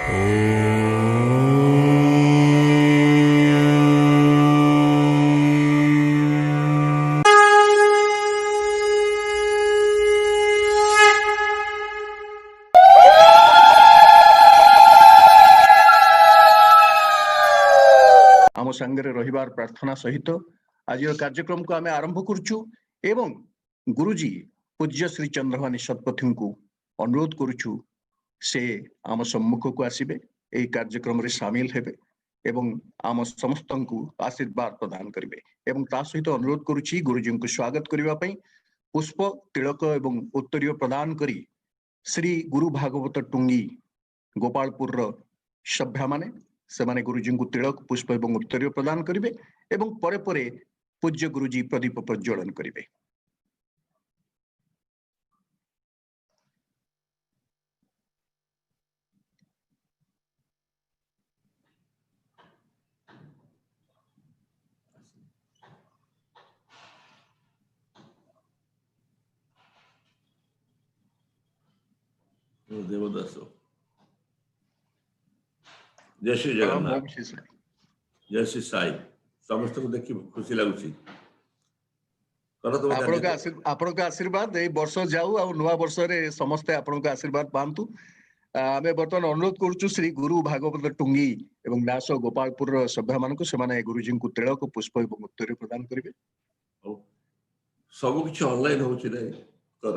आम संगे रहिबार प्रार्थना सहित आज कार्यक्रम को आम आरंभ करुचु एवं गुरुजी पूज्य श्री चंद्रभानी शतपथी को अनुरोध करुचु से आम सम्मुख को आसबे यही कार्यक्रम रे सामिल हेबे एवं आम समस्त को आशीर्वाद प्रदान करेंगे एवं ता सहित अनुरोध करुच्ची गुरुजी को स्वागत करने पुष्प तिलक एवं उत्तरीय प्रदान करी श्री गुरु भागवत टुंगी गोपालपुर सभ्या माने सेमाने गुरुजी को तिलक पुष्प एवं उत्तरीय प्रदान करेंगे एवं परे परे पूज्य गुरुजी प्रदीप प्रज्वलन करेंगे। देवदास जय श्री जगन्नाथ जय श्री साई समस्त को देखि खुशी लागुची आपण का आशीर्वाद ए वर्ष जाऊ आ नुआ वर्ष रे समस्त आपण का आशीर्वाद पांतु। आमे बर्तमान अनुरोध करूछु श्री गुरु भागवत टुंगी एवं दास गोपालपुर सभ्या मानक सेमाने गुरुजी को तिलक पुष्प एवं उत्तरीय प्रदान करिवे। सब किछ ऑनलाइन होछि रे कर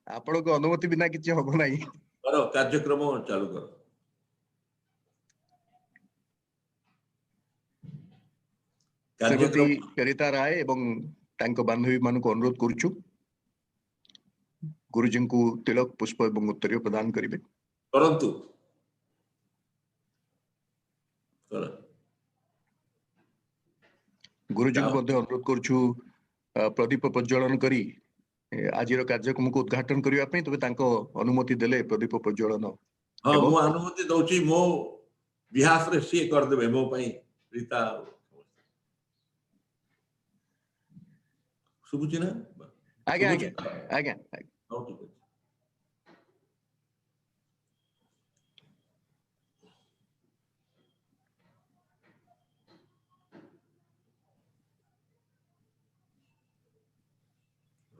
आपण को अनुमति बिना किछ होबो नाही करो कार्यक्रम चालू करो। श्रीमती करिता राय एवं तांको बांधवी मान को अनुरोध करूछु गुरुजी को तिलक पुष्प एवं उत्तरीय प्रदान करिवे परंतु गुरुजी को अनुरोध करूछु प्रदीप प्रज्वलन करी आज कार्यक्रम को उद्घाटन करने तबे तांको अनुमति देले प्रदीप प्रज्वलन। हां मो अनुमति दउची मो बिहाफ रे सी कर देबे मो पई रीता सुबुची ना आगे आगे आगे हां ठीक है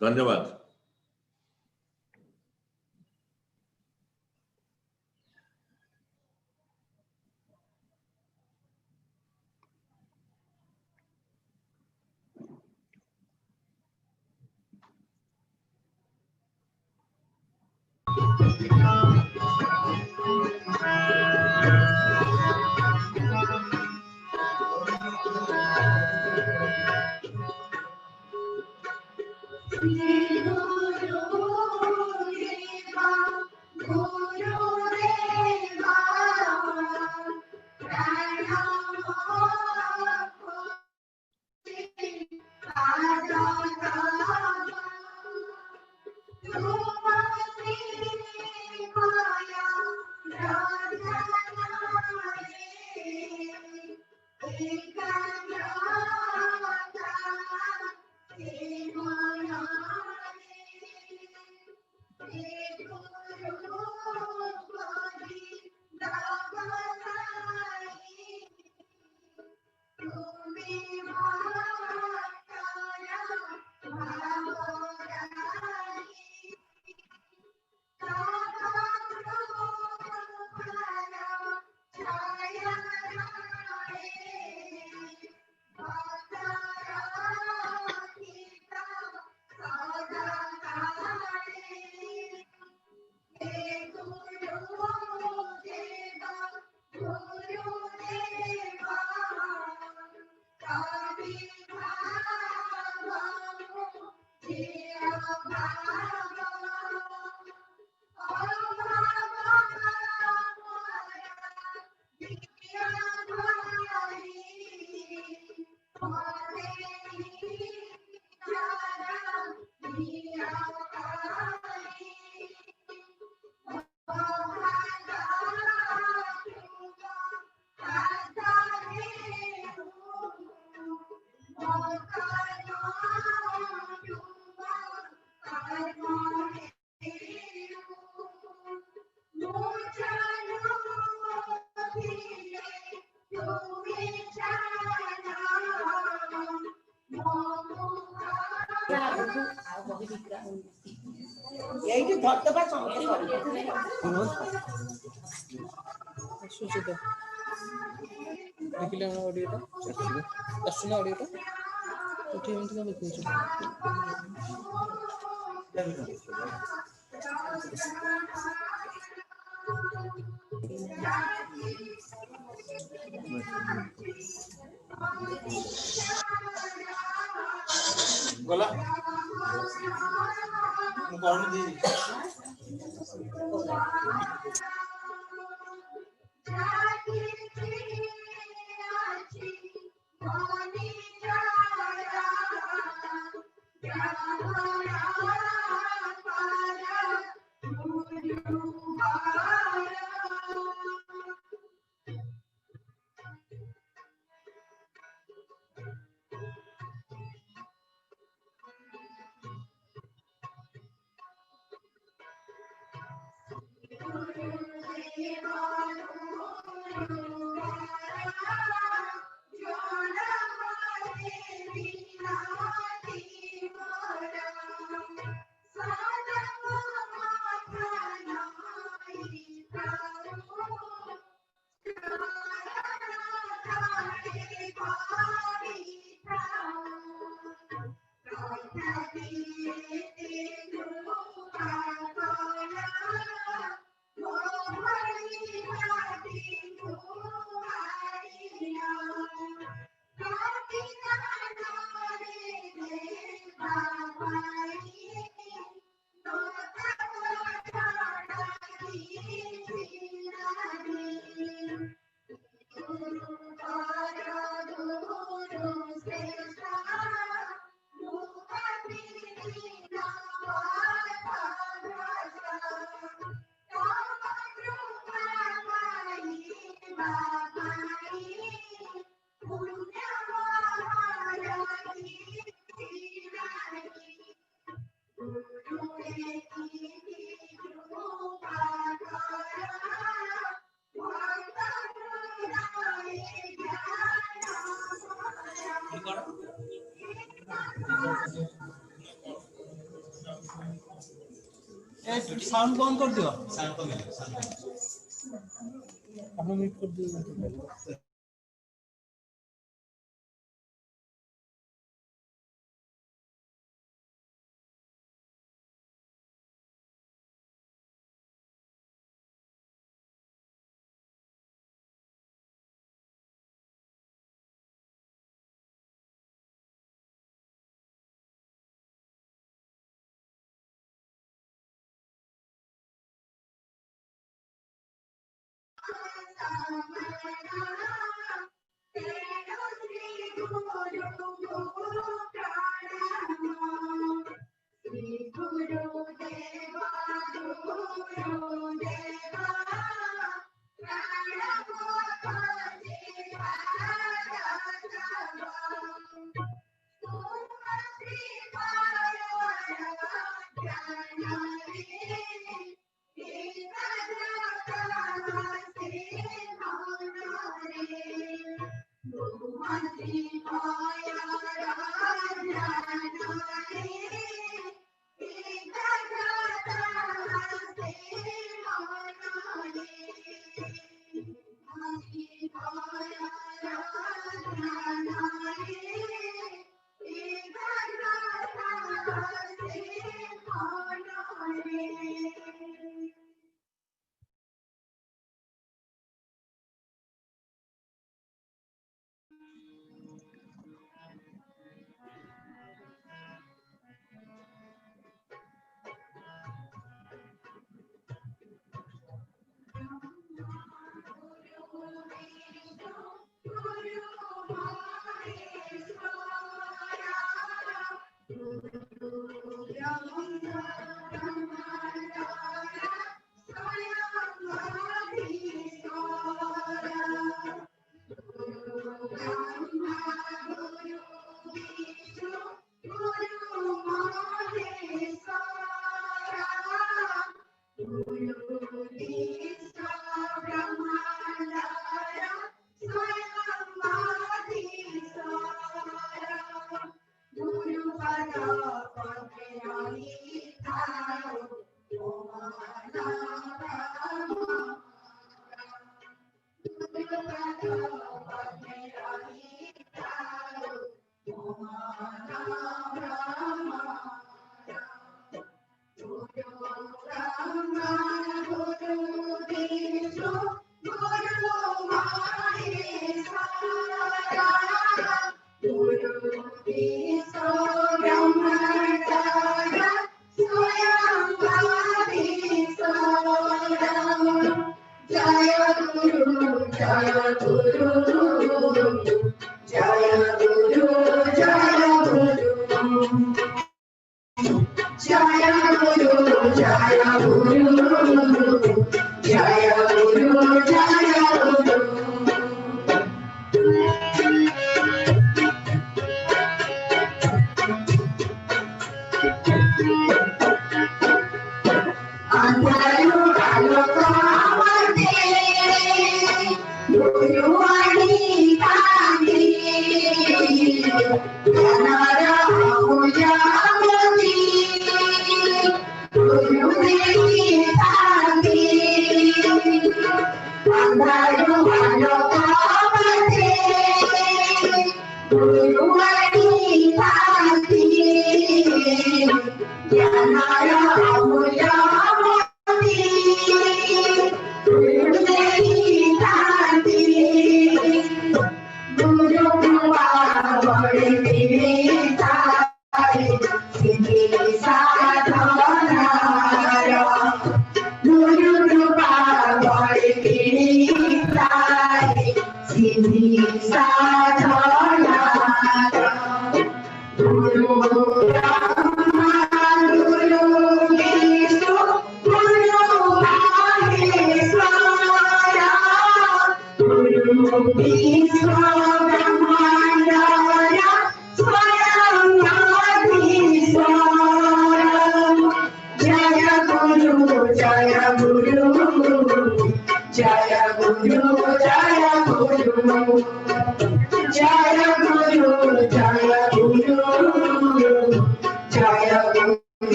धन्यवाद। এইটি ধরতে পার সমস্ত সুচিত দেখিলে আমরা অডিওটা আসছে না অডিওটা উঠে এমন থেকে দেখেছি গলা গরম দিয়ে साउंड बंद कर दियो साउंड को আপনি মিট করে দিয়ে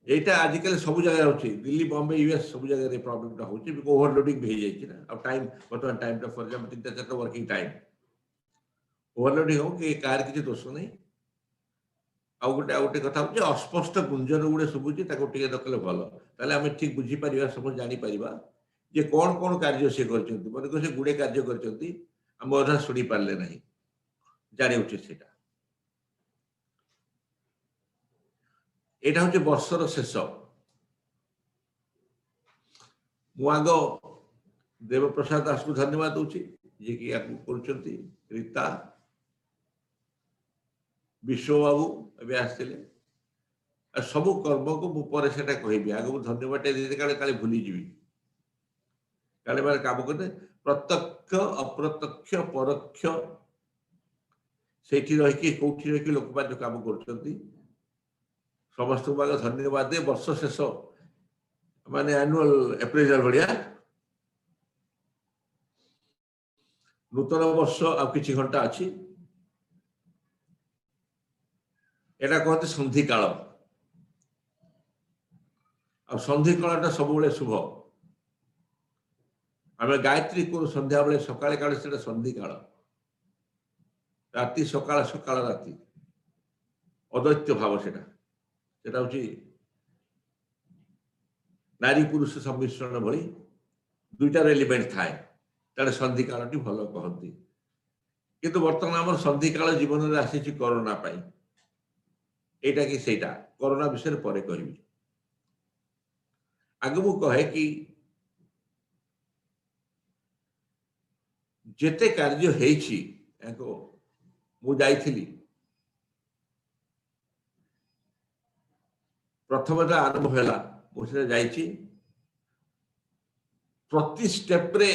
এইটা আজকাল সব জায়গায় হচ্ছে দিল্লি বম্বে ইউএস সব জায়গায় এই প্রবলেমটা হচ্ছে ওভারলোডিং হয়ে যাচ্ছে না আর টাইম বর্তমান টাইমটা ফর এক্সাম্পল 3-4টা ওয়ার্কিং টাইম ওভারলোডিং হোক ଏ କାହାର କିଛି ଦୋଷ ନାହିଁ ଆଉ ଗୋଟେ କଥା ହଉଛି ଅସ୍ପଷ୍ଟ ଗୁଞ୍ଜନ ଗୁଡେ ଶୁଭୁଛି ତାକୁ ଟିକେ ଦେଖିଲେ ଭଲ ତାହେଲେ ଆମେ ଠିକ ବୁଝିପାରିବା ସମସ୍ତେ ଜାଣିପାରିବା ଯେ କଣ କଣ କାର୍ଯ୍ୟ ସେ କରିଛନ୍ତି ମନେକର ସେ ଗୁଡେ କାର୍ଯ୍ୟ କରିଛନ୍ତି ଆମେ ଅଧା ଶୁଣି ପାରିଲେ ନାହିଁ ଜାଣି ଉଚିତ ସେଟା এটা হচ্ছে বর্ষর শেষ ମୁଁ ଆଗ ଦେବପ୍ରସାଦ ଦାସଙ୍କୁ ଧନ୍ୟବାଦ ଦଉଛି ଯିଏକି ୟାକୁ କରୁଛନ୍ତି ରୀତା ବିଶ୍ୱବାବୁ ଏବେ ଆସିଥିଲେ ଆଉ ସବୁ କର୍ମକୁ ମୁଁ ପରେ ସେଟା କହିବି ଆଗ ମୁଁ ଧନ୍ୟବାଦ ଦେଇଛି କାଳେ କାଳେ ଭୁଲିଯିବି କାଳେ ମାନେ କାମ କରେ ପ୍ରତ୍ୟକ୍ଷ ଅପ୍ରତ୍ୟକ୍ଷ ପରୋକ୍ଷ ସେଇଠି ରହିକି କୋଉଠି ରହିକି ଲୋକମାନେ କାମ କରୁଛନ୍ତି ସମସ୍ତଙ୍କୁ ଆଗ ଧନ୍ୟବାଦ ଦେ ବର୍ଷ ଶେଷ माने एनुअल अप्रेजल बढ़िया नूतन वर्ष आ किछि घंटा अछि एटा कहते संधि काल आ संधि कालटा सब बेले शुभ आमे गायत्री को संध्या बेले सकाळे काले सेटा संधि काल राति सकाळ सकाळ राति अदैत्य भाव सेटा होची नारी पुरुष सम्मिश्रण भली दुईटार एलिमेंट थाए तारे संधि कालटी भल कहती किंतु वर्तमान आम संधि काल जीवन में आसी कोरोना पाई एटा कि सेटा कोरोना विषय पर कहबी आगे मु कहे कि जेते कार्य हेछि एको मु जाइथिली प्रथम जो आरंभ होला मुझे जाइछि प्रति स्टेप रे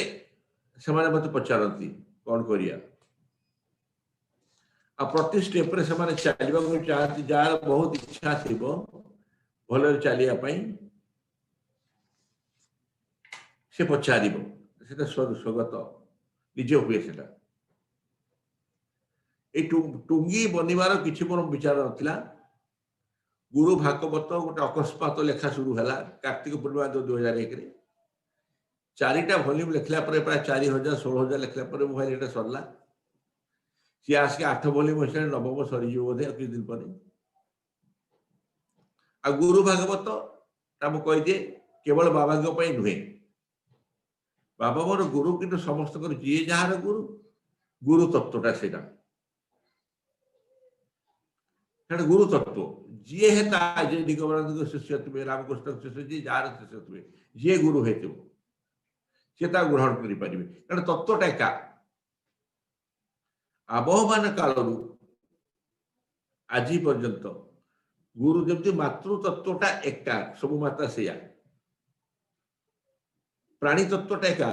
सेमाने मते पचारती कौन करिया आ प्रति स्टेप रे सेमाने चलिबा को चाहती जार बहुत इच्छा थिबो भले चलिया पई से पचारिबो सेटा स्वगत निजे हुए सेटा ए टुंगी बनिवार किछि मोर विचार नथिला गुरु भागवत गोटे अकस्मात लेखा शुरू है कार्तिक पूर्णिमा जो 2001 रे चारिटा वॉल्यूम लिखला पर प्राय 4000 16,000 लिखला पर मोबाइल एटा सरला सी आस के 8 वॉल्यूम होसे नवम सरी जो बोधे किछ दिन पर आ गुरु भागवत हम कहि दे केवल बाबा के पई नुहे बाबा मोर गुरु किंतु समस्त कर जे जहार गुरु तत्वटा सेटा गुरु तत्व जी हेता जे दिगंबरानंद शिष्य तुमे रामकृष्ण शिष्य जी जार शिष्य तुमे जे गुरु हेतु सेता ग्रहण करि परिबे कारण तत्वटा एका आबहमान कालरू आजी पर्यंत गुरु जमती मातृ तत्वटा एका सब माता सेया प्राणी तत्वटा एका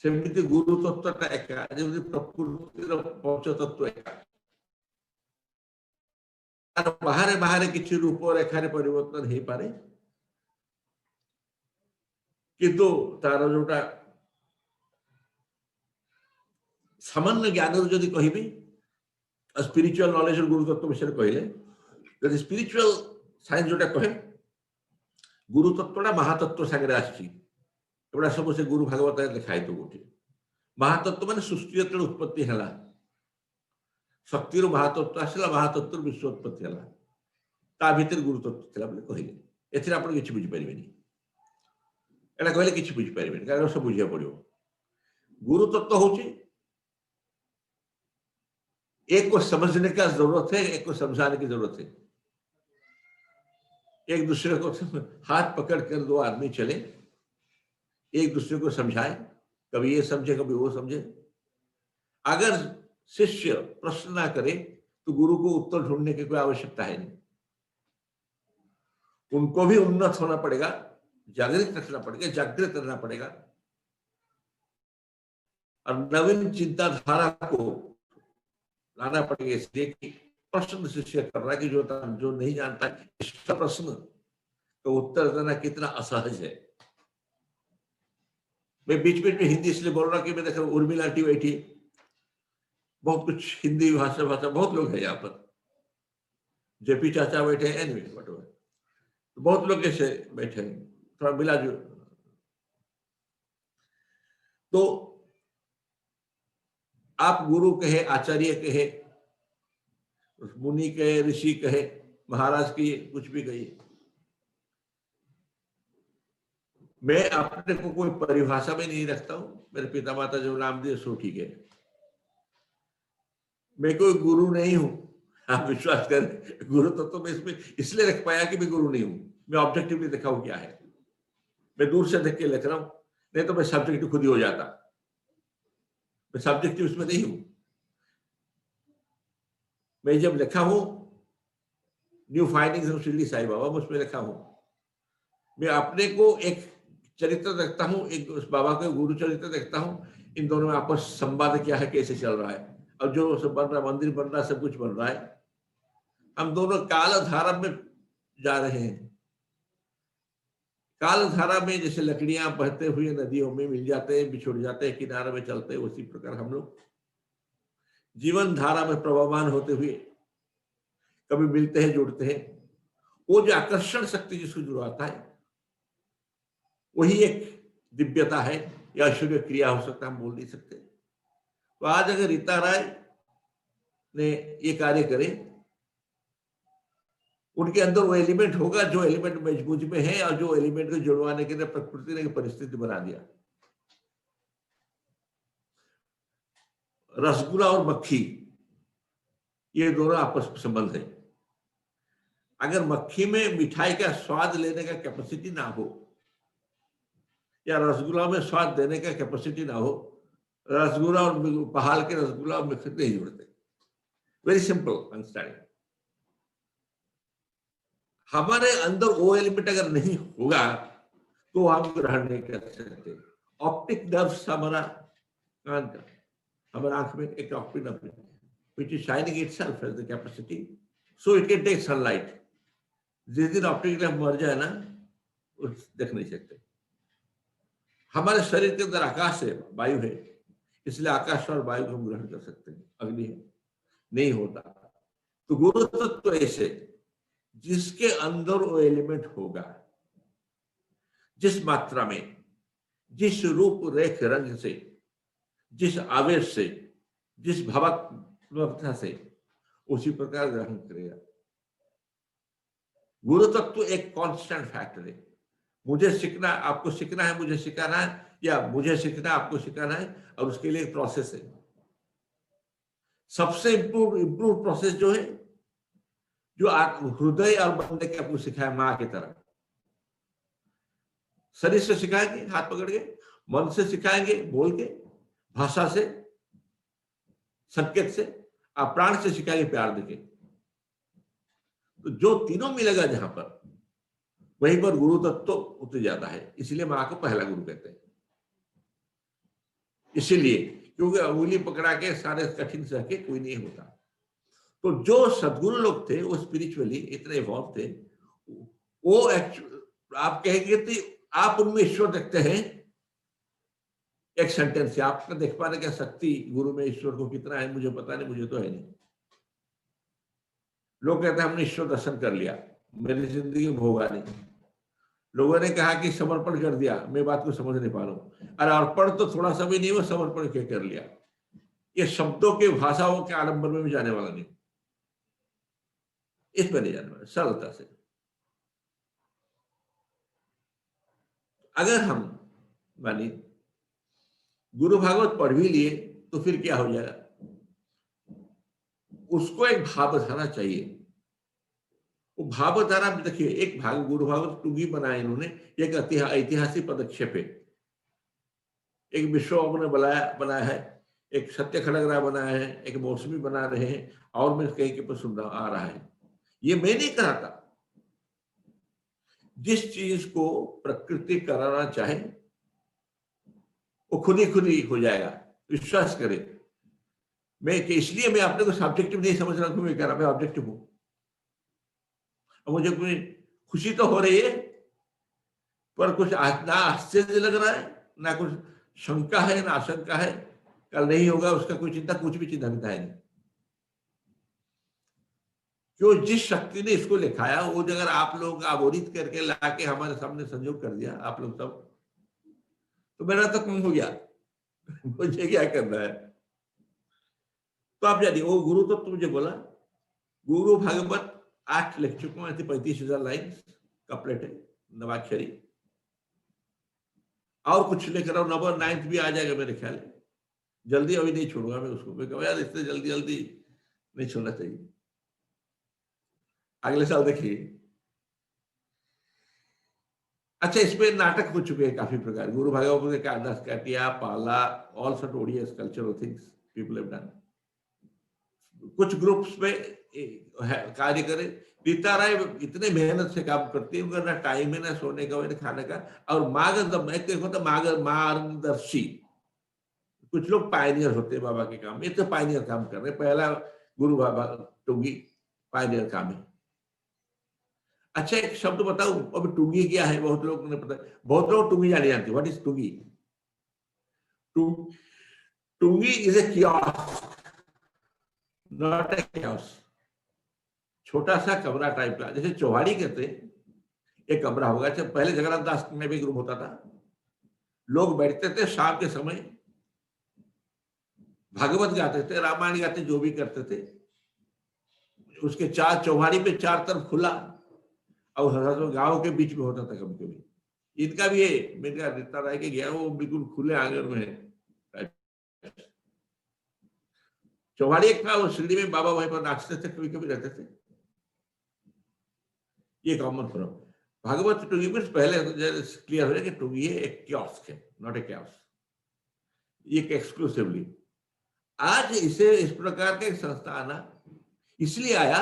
सेमिति गुरु तत्वटा एका जेमति प्रकृतिर पंच तत्व एका बाहर बाहर किसी रूप रेखार परिवर्तन हो पारे किंतु तार जोटा सामान्य ज्ञान जदि कहबी स्पिरिचुअल नॉलेज गुरुतत्व विषय कहले स्पिरिचुअल साइंस जोटा कहे गुरुतत्वटा महातत्व सागर आसटा सब से गुरु भागवत लिखाई तो गोटे महातत्व मान सृष्टि जो उत्पत्ति है शक्तिर महातत्व आसला महातत्व विश्व उत्पत्ति है ता भीतर गुरुतत्व था कहले एथि आप किसी बुझीपारे एटा कहले किसी बुझीपारे कारण सब बुझा पड़ो गुरुतत्व हूँ एक को समझने का जरूरत है एक को समझाने की जरूरत है एक दूसरे को हाथ पकड़ कर दो आदमी चले एक दूसरे को समझाए कभी ये समझे कभी वो समझे अगर शिष्य प्रश्न ना करे तो गुरु को उत्तर ढूंढने की कोई आवश्यकता है नहीं उनको भी उन्नत होना पड़ेगा जागृत रखना पड़ेगा जागृत करना पड़ेगा और नवीन चिंताधारा को लाना पड़ेगा इसलिए कि प्रश्न शिष्य कर रहा है कि जो नहीं जानता इसका प्रश्न तो उत्तर देना कितना असहज है मैं बीच बीच में हिंदी इसलिए बोल रहा कि मैं देखा उर्मिला आंटी बैठी बहुत कुछ हिंदी भाषा बहुत लोग हैं यहाँ पर जेपी चाचा बैठे हैं एनीवे व्हाटएवर तो बहुत लोग ऐसे बैठे हैं थोड़ा मिला जो तो आप गुरु कहे आचार्य कहे मुनि कहे ऋषि कहे महाराज कहिए कुछ भी कहिए मैं अपने को कोई परिभाषा में नहीं रखता हूं मेरे पिता माता जो नाम दिए सो ठीक है मैं कोई गुरु नहीं हूं आप विश्वास करें गुरु तो मैं इसमें इसलिए रख पाया कि मैं गुरु नहीं हूं मैं ऑब्जेक्टिवली देखा हूं क्या है मैं दूर से देख के लिख रहा हूं नहीं तो मैं सब्जेक्टिव खुद ही हो जाता मैं सब्जेक्टिव इसमें नहीं हूं मैं जब लिखा हूं new findings of Shirdi Sai Baba उसमें लिखा हूं मैं अपने को एक चरित्र देखता हूं एक उस बाबा के गुरु चरित्र देखता हूं इन दोनों में आपस संवाद क्या है कैसे चल रहा है और जो सब बन रहा मंदिर बन रहा है सब कुछ बन रहा है हम दोनों काल धारा में जा रहे हैं काल धारा में जैसे लकड़ियां बहते हुए नदियों में मिल जाते हैं, बिछुड़ जाते हैं, किनारे में चलते हैं, उसी प्रकार हम लोग जीवन धारा में प्रवाहमान होते हुए कभी मिलते हैं, जुड़ते हैं। वो जो आकर्षण शक्ति जिसको जुड़वाता है वही एक दिव्यता है या ऐश्वर्य क्रिया हो सकता है, हम बोल नहीं सकते। तो आज अगर रीता राय ने ये कार्य करे, उनके अंदर वो एलिमेंट होगा जो एलिमेंट मुझ में है और जो एलिमेंट को जुड़वाने के लिए प्रकृति ने परिस्थिति बना दिया। रसगुल्ला और मक्खी ये दोनों आपस में संबंध है। अगर मक्खी में मिठाई का स्वाद लेने का कैपेसिटी ना हो या रसगुल्ला में स्वाद देने का कैपेसिटी ना हो, रसगुल्ला और पहाड़ के रसगुल्ला और मिक्स नहीं जुड़ते। Very simple understanding. हमारे अंदर वो एलिमेंट अगर नहीं होगा तो हम ग्रहण नहीं कर सकते। ऑप्टिक नर्व्स हमारा कान का, हमारे आंख में एक ऑप्टिक नर्व है which is shining itself has the capacity so it can take sunlight। जिस दिन ऑप्टिक नर्व मर जाए ना, उस देख नहीं सकते। हमारे शरीर के अंदर आकाश है, वायु है, इसलिए आकाश और वायु को हम ग्रहण कर सकते हैं। अग्नि है, नहीं होता। तो गुरु तत्व ऐसे जिसके अंदर वो एलिमेंट होगा, जिस मात्रा में, जिस रूप रेख रंग से, जिस आवेश से, जिस भावना से, उसी प्रकार ग्रहण करेगा। गुरु तत्व एक कांस्टेंट फैक्टर है। मुझे सीखना, आपको सीखना है, मुझे सिखाना है, या मुझे सीखना आपको सिखाना है, और उसके लिए एक प्रोसेस है। सबसे इम्प्रूव प्रोसेस जो है, जो हृदय और बंदे के आपको सिखाया मां की तरह। शरीर से सिखाएंगे हाथ पकड़ के, मन से सिखाएंगे बोल के, भाषा से, संकेत से, आप प्राण से सिखाएंगे प्यार देके। तो जो तीनों मिलेगा जहां पर, वहीं पर गुरु तत्व उतर जाता है। इसलिए मां को पहला गुरु कहते हैं। इसीलिए क्योंकि उंगली पकड़ा के सारे कठिन सह के कोई नहीं होता। तो जो सदगुरु लोग थे वो स्पिरिचुअली इतने इवॉल्व थे, वो आप कहेंगे तो आप उनमें ईश्वर देखते हैं। एक सेंटेंस से आपका देख पाने का शक्ति गुरु में ईश्वर को कितना है मुझे पता नहीं, मुझे तो है नहीं। लोग कहते हैं हमने ईश्वर दर्शन कर लिया, मेरी जिंदगी में होगा नहीं। लोगों ने कहा कि समर्पण कर दिया, मैं बात को समझ नहीं पा रहा हूं। अरे अर्पण तो थोड़ा सा भी नहीं, वो समर्पण क्या कर लिया। ये शब्दों के, भाषाओं के आलंबन में भी जाने वाला नहीं, इसमें नहीं जाने वाला, सरलता से। अगर हम मानी गुरु भागवत पढ़ भी लिए तो फिर क्या हो जाएगा, उसको एक भावधारा चाहिए। वो भावधारा में देखिए, एक भाग गुरु भागवत टूंगी बनाया इन्होंने, एक ऐतिहासिक पदक्षेप है। एक विश्व ने बनाया है, एक सत्य खड़ग राय बनाया है, एक मौसमी बना रहे हैं, और मैं कहीं के पर सुनना आ रहा है। ये मैं नहीं कहा था। जिस चीज को प्रकृति कराना चाहे वो खुद ही हो जाएगा, विश्वास करें। इसलिए मैं अपने को सब्जेक्टिव नहीं समझ रहा हूं, मैं कह रहा मैं ऑब्जेक्टिव हूं। मुझे कोई खुशी तो हो रही है, पर कुछ ना आश्चर्य लग रहा है, ना कुछ शंका है, ना आशंका है कल नहीं होगा उसका कोई चिंता, कुछ भी चिंता है नहीं। जो जिस शक्ति ने इसको लिखाया, वो अगर आप लोग अवोरित करके लाके हमारे सामने संयोग कर दिया आप लोग सब, तो मेरा तो कम हो गया। मुझे क्या करना है। तो आप जानिए, वो गुरु तो मुझे बोला, गुरु भागवत 8 लिख चुका हूं, 35,000 लाइन कपलेट है, नवाक्षरी। और कुछ लेकर आओ, नंबर 9th भी आ जाएगा मेरे ख्याल में। जल्दी अभी नहीं छोड़ूंगा मैं उसको, मैं कहूँ यार इतने जल्दी नहीं छोड़ना चाहिए। अगले साल देखिए। अच्छा, इसमें नाटक हो चुके हैं काफी प्रकार। गुरु भागवत का दास काटिया, पाला, all sort ओडियस cultural things people have done. कुछ ग्रुप्स में कार्य करे। रीता राय इतने मेहनत से काम करती है, उनका ना टाइम है, ना सोने का, ना खाने का। और मार्गदर्शी, कुछ लोग पायनियर होते हैं बाबा के काम में। ये तो पायनियर काम कर रहे हैं। पहला गुरु बाबा टूंगी पायनियर काम है। अच्छा एक शब्द बताऊं, अभी टुंगी क्या है बहुत लोगों ने पता, बहुत लोग टुंगी जाने जानते, व्हाट इज टुंगी? टुंगी is a kiosk, not a kiosk. छोटा सा कमरा टाइप का, जैसे चौहाड़ी कहते हैं, एक कमरा होगा। जब पहले जगन्नाथ दास में भी एक रूम होता था, लोग बैठते थे शाम के समय, भागवत गाते थे, रामायण गाते, जो भी करते थे। उसके चार चौहाड़ी पे चार तरफ खुला, और गांव के बीच में होता था कभी कभी। इनका भी ये मेरा रिश्ता रह के गया, वो बिल्कुल खुले आंगन में है। चौहाड़ी एक था, वो सीढ़ी में बाबा वहीं पर नाचते थे, कभी कभी रहते थे। ये कॉमन फॉर्म। भागवत टुंगी में पहले क्लियर हो जाए कि टुंगी एक कियोस्क है, नॉट ए कियोस्क, ये एक्सक्लूसिवली। आज इसे इस प्रकार का एक संस्था आना इसलिए आया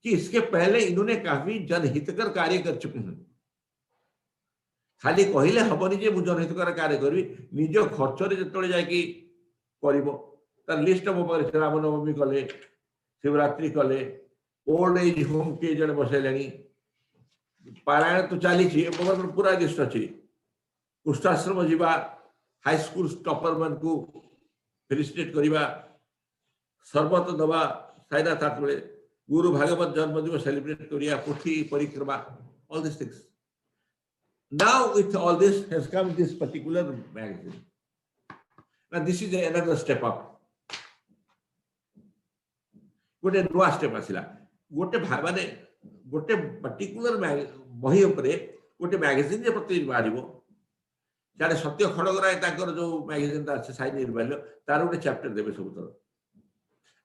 कि इसके पहले इन्होंने काफी जनहितकर कार्य कर चुके हैं। खाली कहले हबनी जे मु जनहितकर कार्य करी, निज खर्चरे जतले जाकी करिवो, तार लिस्ट मो पर रामनवमी कले, शिवरात्रि कले, ओल्ड एज होम के जन बसैलेनी, पारायण तो चली पूरा लिस्ट अच्छी। कुष्ठाश्रम जीवा, हाई स्कूल टॉपर मन को फेलिसिटेट करवा, सर्बत दवा साइनाथ आठ बेले, गुरु भागवत जन्मदिन सेलिब्रेट करिया, पुथी परिक्रमा, all these things. Now with all this has come this particular magazine. Now this is another step up. गोटे नुआ स्टेप आसिला, गोटे माने गोटे पर्टिकुलर बही उपरे गोटे मैगजीन जे प्रति बाहरिबो, जाने सत्य खड़गराय ताकर जो मैगजीन ता अछि साई निर्बाल्य, तार गोटे चैप्टर देबे सबुतर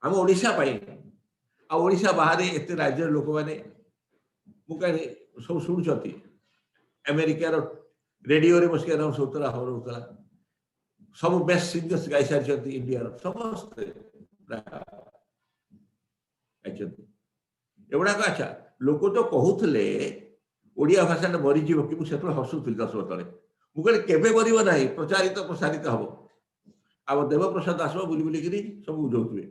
हम ओडिशा पाई। आ ओडिशा बाहर एते राज्य लोक माने मु कहे सब सुनछती, अमेरिका रो रेडियो रे बसके नाम सोतरा हो रहतला, सब बेस्ट सिंगर्स गाई सारछती इंडिया रो समस्त एवढा का। अच्छा लोक तो कहूले ओडिया भाषा मरी जीव कि मुझे हसुली 10 वर्ष तले, मुझे केवे मरब ना, प्रचारित प्रसारित हम। अब देवप्रसाद आसब बुली बुलिकी सब बुझौथे,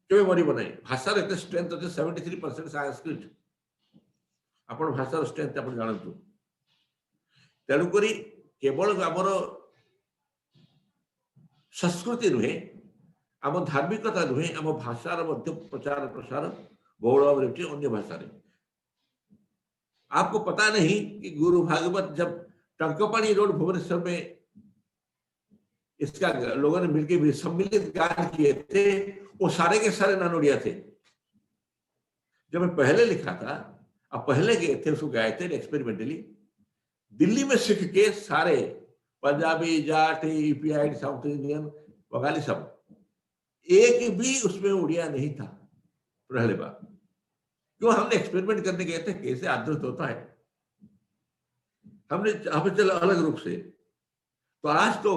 केवे मरब ना। भाषार एत स्ट्रेंथ अच्छे 73% संस्कृत, आप भाषार स्ट्रेंथ आप जानतु। तेणुक केवल आमर संस्कृति नुहे, आम धार्मिकता नुहे, आम भाषार प्रचार प्रसार बहुल भाव अन्य भाषा। आपको पता नहीं कि गुरु भागवत जब टंकपाणी रोड भुवनेश्वर में इसका लोगों ने मिलकर सम्मिलित गान किए थे, वो सारे के सारे नानोड़िया थे। जब मैं पहले लिखा था, अब पहले गए थे उसको गाए थे एक्सपेरिमेंटली, दिल्ली में सीख के सारे Punjabi, Jat, UPI, south Indian, Bengali सब, एक भी उसमें उड़िया नहीं था पहले बार। क्यों? हमने एक्सपेरिमेंट करने गए थे कैसे आदृत होता है, हमने चला अलग रूप से। तो आज तो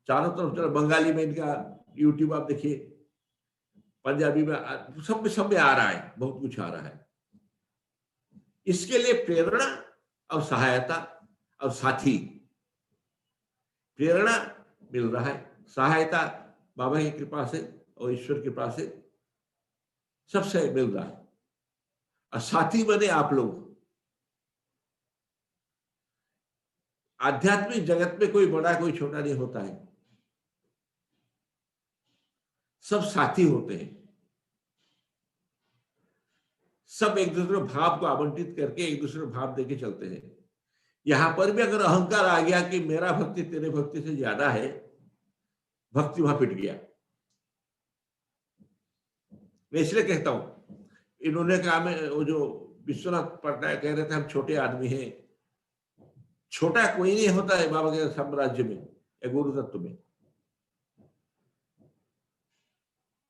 चारों तरफ चला, बंगाली में इनका यूट्यूब आप देखिए, पंजाबी में सब में आ रहा है, बहुत कुछ आ रहा है। इसके लिए प्रेरणा और सहायता और साथी, प्रेरणा मिल रहा है, सहायता बाबा की कृपा से और ईश्वर की कृपा से सबसे मिल रहा है, और साथी बने आप लोग। आध्यात्मिक जगत में कोई बड़ा कोई छोटा नहीं होता है, सब साथी होते हैं। सब एक दूसरे भाव को आवंटित करके एक दूसरे भाव देके चलते हैं। यहां पर भी अगर अहंकार आ गया कि मेरा भक्ति तेरे भक्ति से ज्यादा है, भक्ति वहां पिट गया। मैं इसलिए कहता हूं, इन्होंने कहा, मैं वो जो विश्वनाथ पटनायक कह रहे थे हम छोटे आदमी हैं, छोटा कोई नहीं होता है बाबा के साम्राज्य में या गुरु तत्व में।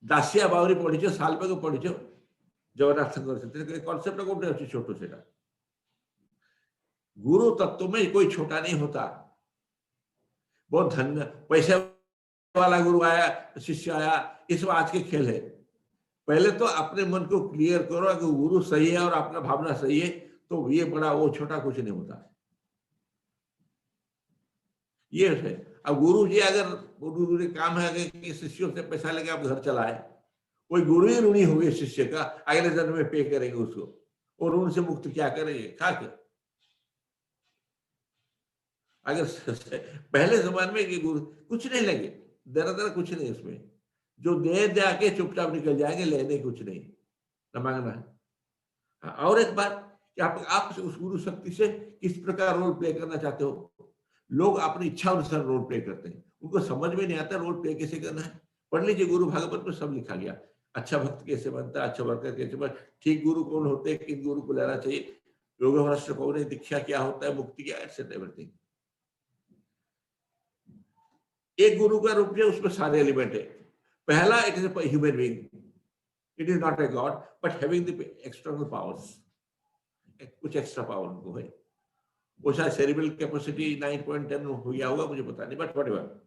दासिया बावरी पढ़ी सालबे को पढ़ी जगन्नाथ कॉन्सेप्ट गोटे अच्छी छोटो से गुरु तत्व में कोई छोटा नहीं होता। बहुत धन्य पैसे वाला गुरु आया, शिष्य आया, इस आज के खेल है। पहले तो अपने मन को क्लियर करो कि गुरु सही है और अपना भावना सही है, तो ये बड़ा वो छोटा कुछ नहीं होता। ये है। अब गुरु जी अगर गुरु काम है कि शिष्यों से पैसा लेके आप घर चलाए, कोई गुरु ही ऋणी हुए शिष्य का, अगले जन्म में पे करेंगे उसको, और उनसे मुक्त क्या करेंगे? खाक। अगर पहले जमाने में कि गुरु कुछ नहीं लगे, दरा दरा कुछ नहीं उसमें, जो दे दे आके चुपचाप निकल जाएंगे, लेने कुछ नहीं, न मांगना है। हाँ, और एक बात कि आप उस गुरु शक्ति से किस प्रकार रोल प्ले करना चाहते हो। लोग अपनी इच्छा अनुसार रोल प्ले करते हैं, उनको समझ में नहीं आता रोल प्ले कैसे करना है। पढ़ लीजिए गुरु भागवत में सब लिखा गया, अच्छा भक्त कैसे बनता है, अच्छा वर्कर कैसे बनता, ठीक गुरु कौन होते हैं, किन गुरु को लेना चाहिए, योग भ्रष्ट कौन है, दीक्षा क्या होता है, मुक्ति क्या, एटसेट्रा एवरीथिंग। एक गुरु का रूप है, उसमें सारे एलिमेंट है। पहला, it is a human being, it is not a god but having the external powers, कुछ एक्स्ट्रा पावर उनको है। वो शायद सेरिब्रल कैपेसिटी 9.10 हो गया होगा, मुझे पता नहीं, but whatever,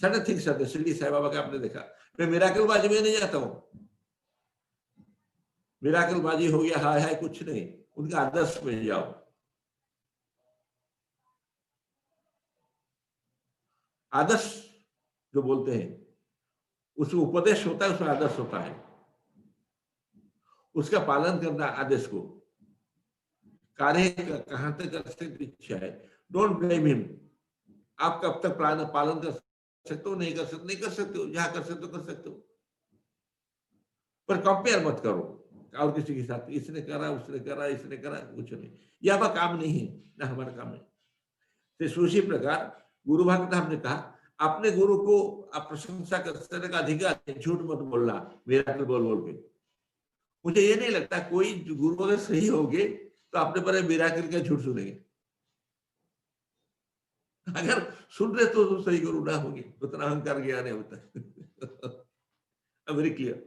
certain things are there. Shirdi Sai Baba का आपने देखा। मैं मिराकल बाजी में नहीं जाता हूँ, मिराकल बाजी हो गया हाय हाय कुछ नहीं, उनका आदर्श में जाओ। आदर्श जो बोलते हैं उसमें उपदेश होता है, उसमें आदर्श होता है, उसका पालन करना आदेश को। कार्य कहां तक कर सकते इच्छा है, डोंट ब्लेम हिम। आप कब तक पालन कर सकते हो, नहीं कर सकते हो, जहां कर सकते हो कर सकते हो, पर कंपेयर मत करो और किसी के साथ, इसने करा उसने करा इसने करा, कुछ नहीं, यह हमारा काम नहीं है, ना हमारा काम है। तो उसी प्रकार गुरु भक्त हमने कहा, अपने गुरु को आप प्रशंसा करने का अधिकार है, झूठ मत बोलना मिराकल बोल बोल के। मुझे ये नहीं लगता कोई गुरु अगर सही होगे तो अपने पर मिराकल का झूठ सुनेंगे। अगर सुन रहे तो सही गुरु ना होंगे, उतना अहंकार ज्ञान है होता। Very clear.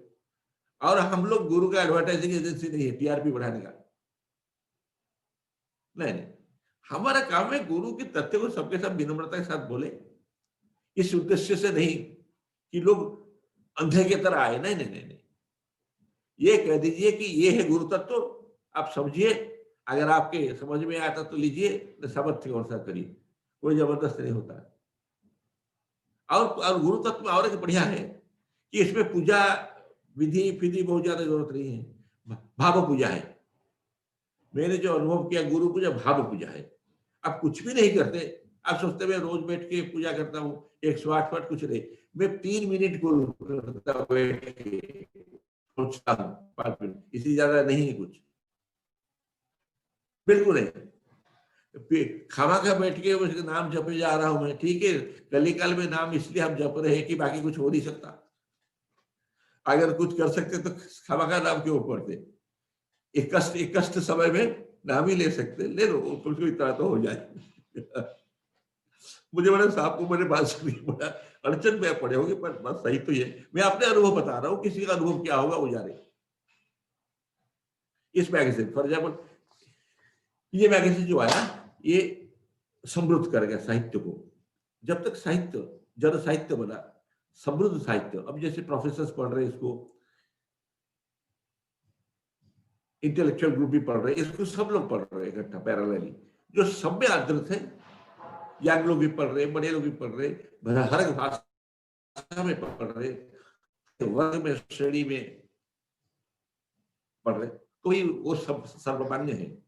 और हम लोग गुरु का एडवर्टाइजिंग एजेंसी नहीं है टीआरपी बढ़ाने का, नहीं नहीं, हमारा काम है गुरु के तथ्य को सबके साथ विनम्रता के साथ बोले, इस उद्देश्य से नहीं कि लोग अंधे की तरह आए, नहीं नहीं नहीं नहीं, ये कह दीजिए कि ये है गुरु तत्व, आप समझिए, अगर आपके समझ में आता तो लीजिए, न समझ कौन सा करिए, कोई जबरदस्त नहीं होता। और गुरु तत्व में और एक बढ़िया है कि इसमें पूजा विधि फिधि बहुत ज्यादा जरूरत नहीं है, भाव पूजा है। मैंने जो अनुभव किया, गुरु पूजा भाव पूजा है। आप कुछ भी नहीं करते, आप सोचते मैं रोज बैठ के पूजा करता हूँ 108 पाठ, कुछ नहीं, मैं 3 मिनट गुरु करता बैठ के सोचता हूँ, 5 मिनट, इससे ज्यादा नहीं है कुछ, बिल्कुल नहीं। खामा खा बैठ के उसके नाम जपे जा रहा हूं मैं, ठीक है, कली काल में नाम इसलिए हम जप रहे हैं कि बाकी कुछ हो नहीं सकता। अगर कुछ कर सकते तो खामा खा नाम क्यों पढ़ते, एक कष्ट समय में नाम ही ले सकते, ले लो, कुछ इतना तो हो जाए। मुझे बड़ा साहब को मैंने बात सुनी, बड़ा अड़चन में पड़े होंगे, पर बात सही तो ये, मैं अपने अनुभव बता रहा हूँ, किसी का अनुभव क्या होगा वो जाने। इस मैगजीन फॉर एग्जाम्पल, ये मैगजीन जो आया ये समृद्ध कर गया साहित्य को। जब तक साहित्य जन साहित्य बना, समृद्ध साहित्य, अब जैसे प्रोफेसर पढ़ रहे इसको, इंटेलेक्चुअल ग्रुप भी पढ़ रहे, इसको सब लोग पढ़ रहे इकट्ठा पैरेलली, जो सब में आदृत है, यंग लोग भी पढ़ रहे, बड़े लोग भी पढ़ रहे, हर एक भाषा में पढ़ रहे, वर्ग में श्रेणी में पढ़ रहे, तो ये वो सब सर्वमान्य है।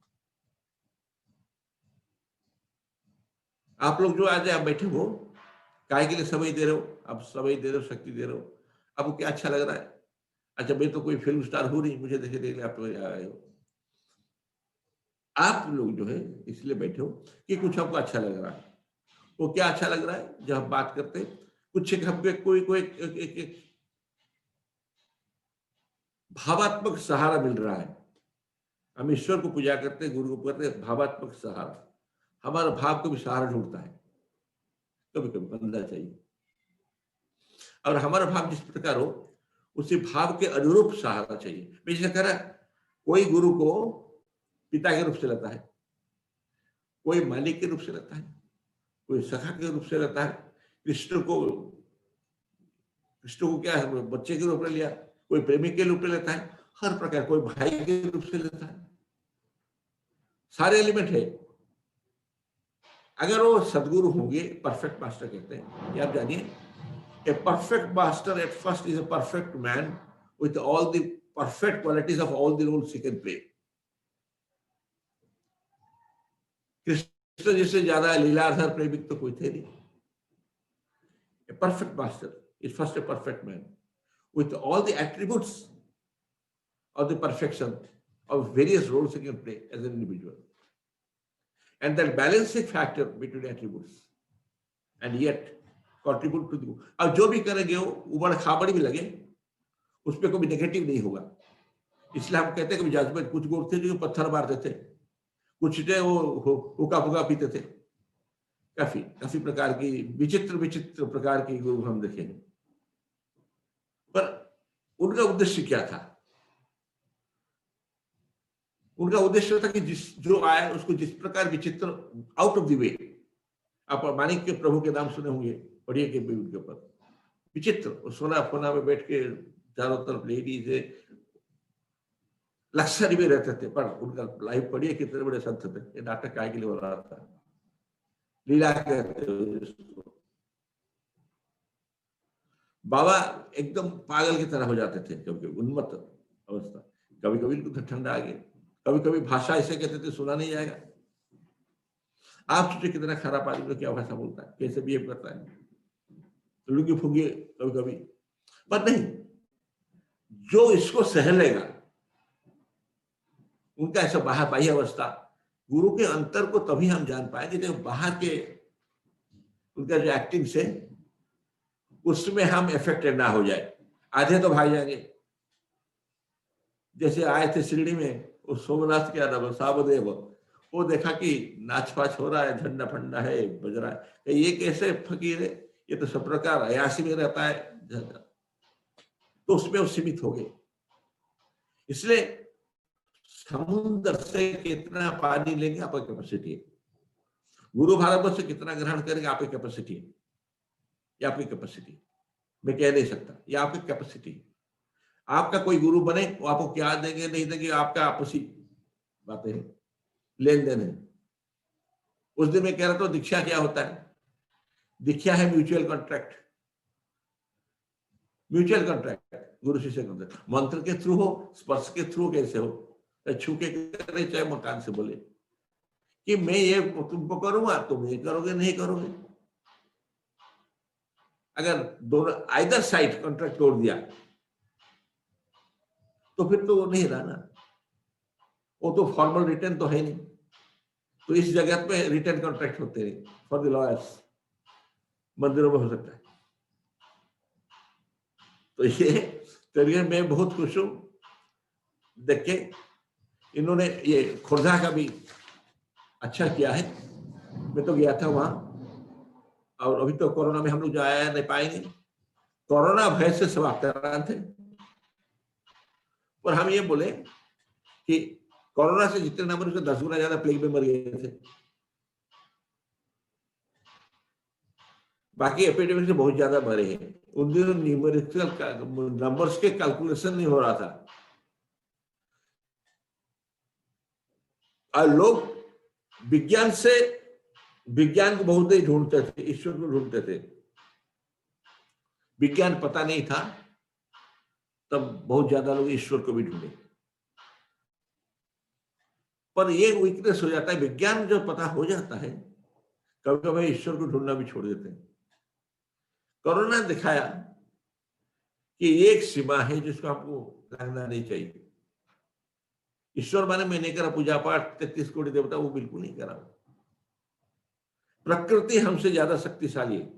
आप लोग जो आज आप बैठे हो, काय के लिए समय दे रहे हो, आप समय दे रहे हो, शक्ति दे रहे हो, आपको क्या अच्छा लग रहा है? अच्छा, मैं तो कोई फिल्म स्टार हूं नहीं, मुझे देखे देख आप आए हो। आप लोग जो है इसलिए बैठे हो कि कुछ आपको अच्छा लग रहा है। वो क्या अच्छा लग रहा है? जब हम बात करते हैं कुछ हमको कोई एक भावात्मक सहारा मिल रहा है। हम ईश्वर को पूजा करते हैं, गुरु को करते हैं, भावात्मक सहारा, हमारा भाव को भी सहारा ढूंढता है, कभी कभी बदलना चाहिए, और हमारा भाव जिस प्रकार हो उसी भाव के अनुरूप सहारा चाहिए। मैं जैसे कह रहा, कोई गुरु को पिता के रूप से लेता है, कोई मालिक के रूप से लेता है, कोई सखा के रूप से लेता है, कृष्ण को क्या है बच्चे के रूप में लिया, कोई प्रेमी के रूप में लेता है, हर प्रकार, कोई भाई के रूप से लेता है, सारे एलिमेंट है। अगर वो सदगुरु होंगे, परफेक्ट मास्टर कहते हैं, ये आप जानिए, a perfect master at first is a perfect man with all the perfect qualities of all the roles he can play. Krishna ji से ज्यादा लीलाधर प्रेमिक तो कोई थे नहीं। A perfect master is first a perfect man with all the attributes of the perfection of various roles he can play as an individual. And that balancing factor between attributes and yet contribute to the, अब जो भी करेंगे वो उबड़ खाबड़ भी लगे उसमें कोई नेगेटिव नहीं होगा। इसलिए हम कहते हैं कि जज्बा कुछ गुण थे जो पत्थर मारते थे, कुछ थे वो हुक्का फुका पीते थे। काफी काफी प्रकार की विचित्र विचित्र प्रकार की गुरु हम देखेंगे, पर उनका उद्देश्य क्या था? उनका उद्देश्य था कि जो आया उसको जिस प्रकार विचित्र आउट ऑफ द वे, आप मानिक के प्रभु के नाम सुने होंगे, पढ़िए के उनके ऊपर विचित्र सोना फोना में बैठ के चारों तरफ लेडीज है, लक्ष्य में रहते थे, पर उनका लाइफ पढ़िए कितने बड़े संत थे। ये नाटक काय के लिए हो रहा था, लीला कहते हैं। बाबा एकदम पागल की तरह हो जाते थे, कभी कभी उन्मत्त अवस्था, कभी कभी उनको ठंडा आ गया, कभी कभी भाषा ऐसे कहते थे सुना नहीं जाएगा। आप सोचिए कितना खराब आदमी तो क्या भाषा बोलता है, कैसे बिहेव करता है, लुंगी फूंगी कभी कभी, पर नहीं, जो इसको सह लेगा उनका ऐसा बाहर बाह्य अवस्था, गुरु के अंतर को तभी हम जान पाएंगे जब बाहर के उनका जो एक्टिंग से उसमें हम इफेक्टेड ना हो जाए। आधे तो भाग जाएंगे। जैसे आए थे शिरडी में, उस सोमनाथ क्या नाम सावदेव, वो देखा कि नाच पाच हो रहा है, झंडा फंडा है, बज रहा है, ये कैसे फकीर है, ये तो सब प्रकार अयासी में रहता है, तो उसमें वो सीमित हो गए। इसलिए समुद्र से कितना पानी लेंगे आपकी कैपेसिटी है, गुरु भारत से कितना ग्रहण करेंगे आपकी कैपेसिटी है, ये आपकी कैपेसिटी, मैं कह नहीं सकता, ये आपकी कैपेसिटी। आपका कोई गुरु बने वो आपको क्या देंगे नहीं देंगे आपका आपसी बातें हैं, लेन देन है। उस दिन मैं कह रहा था दीक्षा क्या होता है? दीक्षा है म्यूचुअल कॉन्ट्रैक्ट, म्यूचुअल कॉन्ट्रैक्ट गुरु शिष्य कॉन्ट्रैक्ट, मंत्र के थ्रू हो, स्पर्श के थ्रू कैसे हो, छू के करे चाहे मकान से बोले कि मैं ये तुमको करूंगा, तुम ये करोगे नहीं करोगे। अगर दोनों आइदर साइड कॉन्ट्रैक्ट तोड़ दिया तो फिर तो वो नहीं रहा ना, वो तो फॉर्मल रिटर्न तो है नहीं। तो इस जगत में रिटर्न कॉन्ट्रैक्ट होते हैं फॉर द लॉयर्स, मंदिरों में हो सकता है। तो ये तरीके मैं बहुत खुश हूं देख के, इन्होंने ये खुर्दा का भी अच्छा किया है। मैं तो गया था वहां, और अभी तो कोरोना में हम लोग जाया नहीं पाएंगे, कोरोना भय से सब आक्रांत थे, पर हम ये बोले कि कोरोना से जितने नंबर उससे 10 गुना ज्यादा प्लेग में मर गए थे, बाकी एपिडेमिक से बहुत ज्यादा मरे हैं। उन दिनों न्यूमेरिकल नंबर्स के कैलकुलेशन नहीं हो रहा था, और लोग विज्ञान से, विज्ञान को बहुत ही ढूंढते थे, ईश्वर को ढूंढते थे। विज्ञान पता नहीं था तब बहुत ज्यादा लोग ईश्वर को भी ढूंढे, पर ये वीकनेस हो जाता है, विज्ञान जो पता हो जाता है कभी कभी ईश्वर को ढूंढना भी छोड़ देते हैं। कोरोना दिखाया कि एक सीमा है जिसको आपको लगना नहीं चाहिए। ईश्वर माने मैं नहीं करा पूजा पाठ 33 कोटि देवता, वो बिल्कुल नहीं करा। प्रकृति हमसे ज्यादा शक्तिशाली है।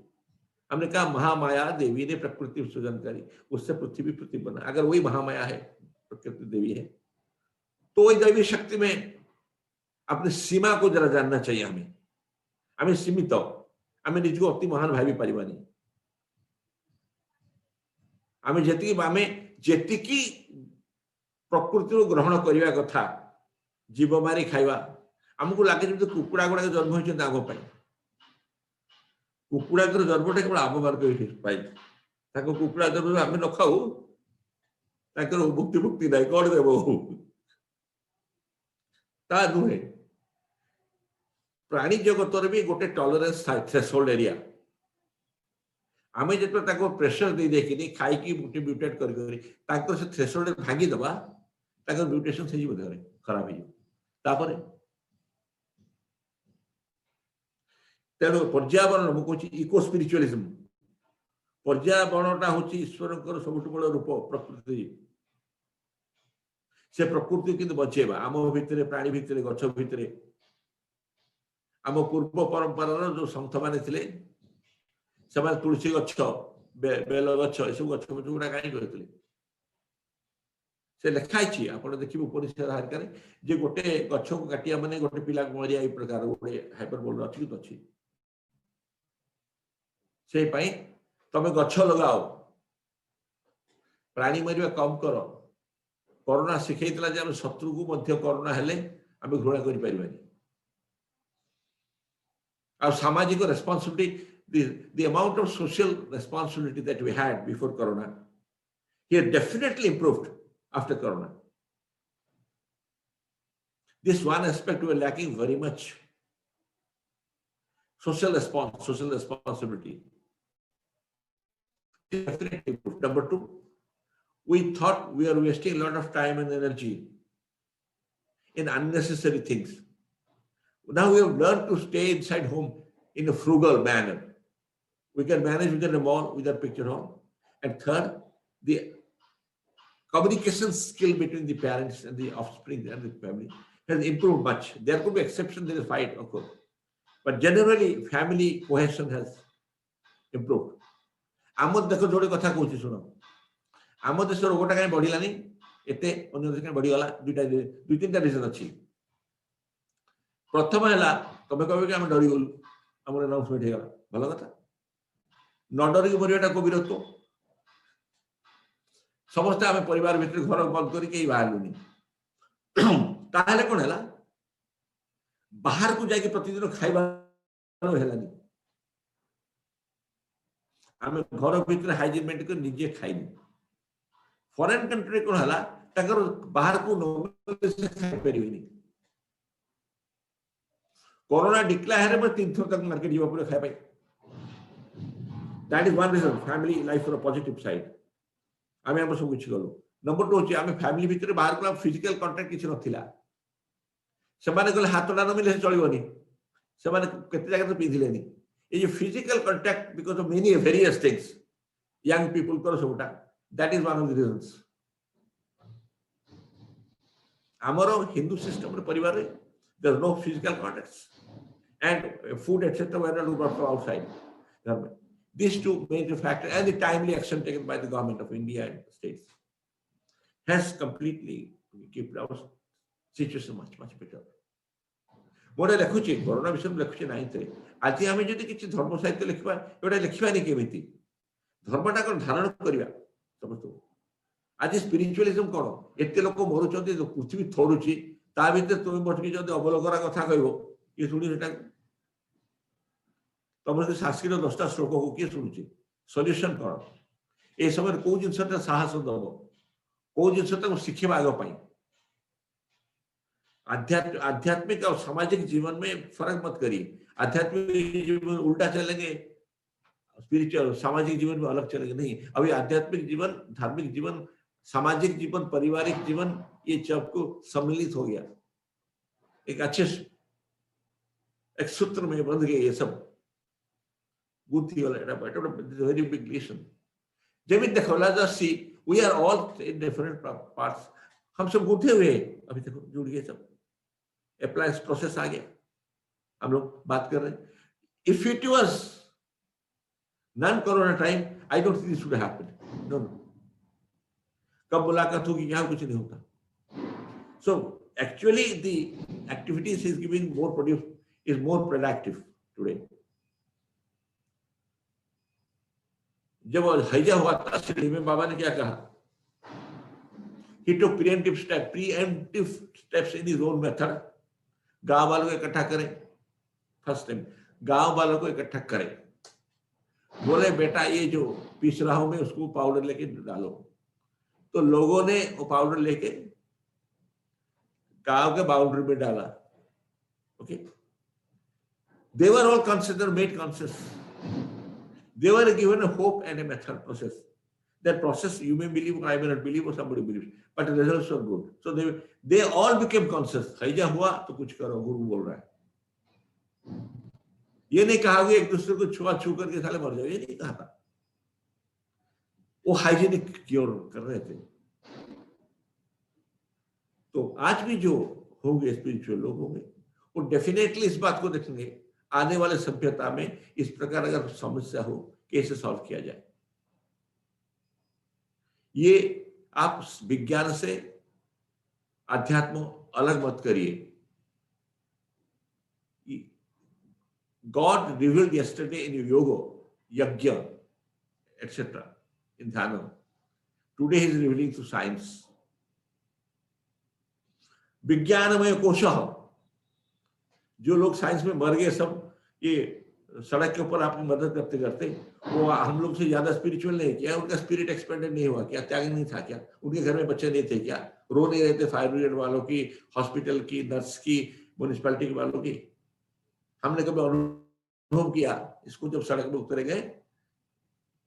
हमने कहा महामाया देवी ने प्रकृति सृजन करी, उससे पृथ्वी बना। अगर वही महामाया है, प्रकृति देवी है, तो वही दैवी शक्ति में अपनी सीमा को जरा जानना चाहिए। हमें सीमित हो, हमें निज को अति महान भावी परिवानी, हमें जेतिकी प्रकृति ग्रहण करने कथा, जीव मारी खाइबा। आमको लगे जब कुकुड़ा गुड़ा जन्म होती आग पाई, कुकुड़ा जन्मटा केवल आम मार्ग पाई, कुकुड़ा जन्म आम न खाऊ, मुक्ति मुक्ति ना कौन देव ता नुहे। प्राणी जगत भी गोटे टॉलरेंस था, थ्रेशोल्ड एरिया। आमे जो प्रेशर दे देखिए खाई म्यूटेट कर से थ्रेशोल्ड भांगी दबा, म्यूटेशन से खराब हो। तेणु पर्यावरण मु कहूँ इको स्पिरिचुअलिज्म पर्यावरणटा हूँ ईश्वर सब बड़ रूप प्रकृति से प्रकृति किंतु बचेबा आम भितर प्राणी भितर गछ भितर आम पूर्व परंपरार जो संत माने थिले से तुलसी गछ बेल गछ ये सब गछ गुड़ा कहीं करते से लिखाई आप देखिए उपनिषद हारिका जे गोटे गछ को काटिया माने गोटे पिला मरिया ये प्रकार गोटे हाइपर बोल अच्छी कि अच्छी से तमें गछ लगाओ प्राणी मरिया कम कर कोरोना शिखैला जे शत्रु को मध्य कोरोना हेले आम घृणा करि परिबानी आ सामाजिक responsibility the amount of social responsibility that we had before corona here definitely improved after corona. This one aspect we are lacking very much. Social responsibility definitely improved. Number two, we thought we are wasting a lot of time and energy in unnecessary things. Now we have learned to stay inside home in a frugal manner. We can manage within a mall, with a picture home. And third, the communication skill between the parents and the offspring and the family has improved much. There could be exceptions, there is fight, of course. But generally, family cohesion has improved. आम देख जोड़े कथा कहूँ शुण आम देश रोगटा कहीं बढ़लानी एत अन्य देश बढ़ीगला दुई तीन रिजन अच्छी प्रथम है तुम कह कि आम डरीगलु आम अनाउंसमेंट हो भल कथा न डरिक मरवाटा को वीरत्व समस्ते आम परिवार भितर घर बंद करके बाहरलुनि ताहले कौन है बाहर को जाके प्रतिदिन खाइबा हेलानी आम घर भितर हाइजीन मेंटेन कर निजे खाइनी फॉरेन कंट्री कौन है ताकर बाहर को खाई परिबेनी कोरोना डिक्लेयर में 3 थर तक मार्केट जीवा पूरे खाइ पाई that is one reason family life for a positive side आम हम सब किसी गलु नंबर 2 होची आम फैमिली भितर बाहर को फिजिकल कांटेक्ट किसी नथिला से माने गले हाथटा न मिले चलिबनी से माने केते जगह तो पिंधिलेनी ये जो physical contact because of many various things young people को सबटा that is one of the reasons हमरो हिंदू सिस्टम रे परिवार रे there is no physical contacts and food etcetera were not brought from outside these two major factors and the timely action taken by the government of India and states has completely kept our situation much better. मोटे लिखुची corona विषय में लिखुची ninth रे आज आम जब किसी धर्म साहित्य लिखा एटा लिखानी केमी धर्मटा कौन धारण करवा समस्त आज स्पिरिचुअलिज्म कौन एत लोक मरुंच पृथ्वी थोड़ी ता भर तुम बसकी जब अवलोकन कथा कह ये शुणी से तुम संस्कृत 10टा श्लोक को किए शुणुची सॉल्यूशन कौन ए समय कौ जिनसा साहस दब कौ जिनसा शिखेबा आगे आध्यात्मिक और सामाजिक जीवन में फर्क मत करिए आध्यात्मिक जीवन में उल्टा चलेंगे स्पिरिचुअल सामाजिक जीवन में अलग चलेंगे नहीं अभी आध्यात्मिक जीवन धार्मिक जीवन सामाजिक जीवन पारिवारिक जीवन ये सबको सम्मिलित हो गया एक अच्छे एक सूत्र में बंध गए ये सब गुथी वाला वेरी बिग लेसन जब देखो see we are all in different parts हम सब गुथे हुए अभी देखो जुड़ गए सब अप्लायंस प्रोसेस आ गया हम लोग बात कर रहे हैं if it was non corona time I don't think this would happen no कब मुलाकात होगी यहाँ कुछ नहीं होता so actually the activities is giving more produce is more productive today जब हैजा हुआ था सिटी में बाबा ने क्या कहा he took preemptive steps in his own method गांव वालों को इकट्ठा करें फर्स्ट टाइम गांव वालों को इकट्ठा करें बोले बेटा ये जो पीस रहा हूं मैं उसको पाउडर लेके डालो तो लोगों ने वो पाउडर लेके गांव के बाउंड्री में डाला okay they were all considered made conscious they were given a hope and a method process that process you may believe or I may not believe or somebody believes but the results were good so they all became conscious हैजा हुआ तो कुछ करो गुरु बोल रहा है ये नहीं कहा कि एक दूसरे को छुआ छू करके साले मर जाओ, ये नहीं कहा था। वो हाइजीनिक क्योर कर रहे थे। तो आज भी जो होंगे स्पिरिचुअल लोग होंगे, वो डेफिनेटली इस बात को देखेंगे आने वाले सभ्यता में इस प्रकार अगर समस्या हो कैसे सॉल्व किया जाए। ये आप विज्ञान से अध्यात्म अलग मत करिए। God revealed yesterday in yoga, yajna, etc. in dhyana. Today he is revealing to science. विज्ञानमय कोशः, जो लोग साइंस में मर गए सब ये सड़क के ऊपर आपकी मदद करते करते, वो हम लोग से ज्यादा स्पिरिचुअल नहीं किया, उनका स्पिरिट एक्सपेंडेड नहीं हुआ क्या, त्याग नहीं था क्या, उनके घर में बच्चे नहीं थे क्या, रो नहीं रहे थे फायर ब्रिगेड वालों की, हॉस्पिटल की, नर्स की, म्युनिसिपैलिटी वालों की। हमने कभी अनुभव किया इसको, जब सड़क में उतरे गए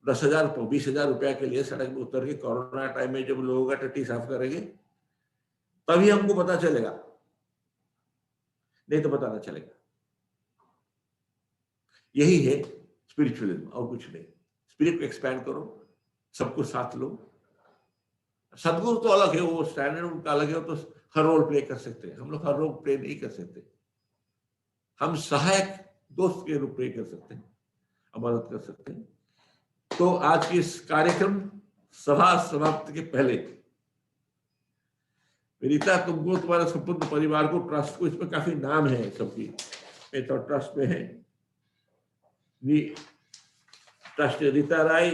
10,000 20,000 रुपया के लिए सड़क में उतर के कोरोना टाइम में जब लोगों का टट्टी साफ करेंगे तभी हमको पता चलेगा, नहीं तो पता ना चलेगा। यही है स्पिरिचुअलिज्म और कुछ नहीं। स्पिरिट को एक्सपैंड करो, सबको साथ लो। सदगुरु तो अलग है, वो स्टैंडर्ड उनका अलग है, वो तो हर रोल प्ले कर सकते हैं, हम लोग हर रोल प्ले नहीं कर सकते। हम सहायक दोस्त के रूप में कर सकते हैं, मदद कर सकते हैं। तो आज की इस कार्यक्रम सभा समाप्ति के पहले रीता, तुमको, तुम्हारे संपूर्ण परिवार को, ट्रस्ट को, इसमें काफी नाम है सबकी, मैं तो ट्रस्ट में है ट्रस्ट रीता राय,